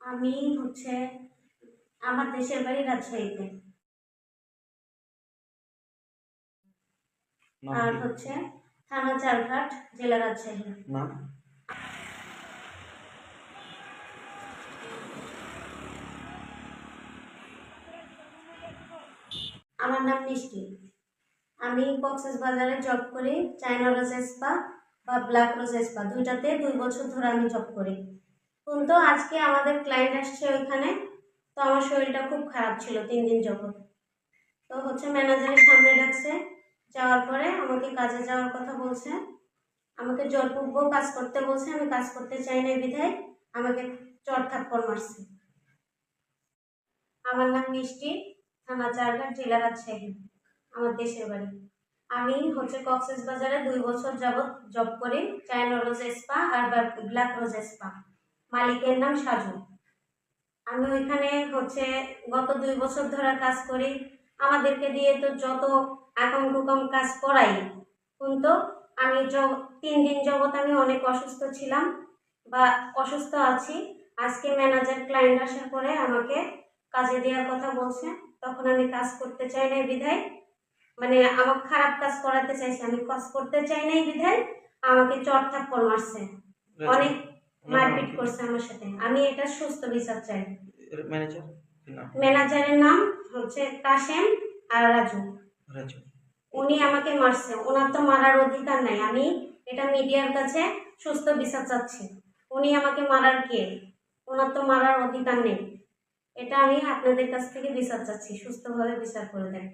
আমি হচ্ছে আমার দেশের বাড়ি রাজশাহীতে। আর হচ্ছে থানা চারঘাট, জেলা রাজশাহী। নাম? আমার নাম মিষ্টি। আমি কক্সবাজারে জব করি, চায়না রোজ স্পা বা ব্ল্যাক রোজ স্পা দুইটাতে 2 বছর ধরে আমি জব করি। কিন্তু আজকে আমাদের ক্লায়েন্ট আসছে ওইখানে, তো আমার শরীরটা খুব খারাপ ছিল 3 দিন যাবত। তো হচ্ছে ম্যানেজারের সামনে ডাকছে, যাওয়ার পরে আমাকে কাজে যাওয়ার কথা বলছে, আমাকে জোরপূর্বক কাজ করতে বলছে। আমি কাজ করতে চাই না বিধায় আমাকে চড় থাপ্পড় মারছে। আমার নাম মিষ্টি, থানা চারঘাট, জেলা রাজশাহী, আমার দেশের বাড়ি। আমি হচ্ছে কক্সবাজারে 2 বছর যাবত জব করি, চায়না রোজ স্পা আর ব্ল্যাক রোজ স্পা। মালিকের নাম সাজু। আমি ওইখানে হচ্ছে গত 2 বছর ধরে কাজ করি। আমাদেরকে দিয়ে তো যত আকাম কুকাম কাজ করাই, কিন্তু আমি 3 দিন যাবত আমি অনেক অসুস্থ ছিলাম বা অসুস্থ আছি। আজকে ম্যানেজার ক্লায়েন্ট আসার পরে আমাকে কাজে দেওয়ার কথা বলছে, তখন আমি কাজ করতে চাই না বিধায়, মানে আমার খারাপ কাজ করাতে চাইছে, আমি কাজ করতে চাই নাই বিধায় আমাকে চড় থাপ্পড় মারছে, অনেক মারপিট করছে আমার সাথে। আমি এটা সুস্থ বিচার চাই। ম্যানেজারের নাম হচ্ছে কাশেম আর রাজু। উনি আমাকে মারছে, ওনার তো মারার অধিকার নাই। আমি এটা মিডিয়ার কাছে সুস্থ বিচার চাচ্ছি। উনি আমাকে মারার কে? ওনার তো মারার অধিকার নেই। এটা আমি আপনাদের কাছ থেকে বিচার চাচ্ছি, সুস্থভাবে বিচার করে দেন।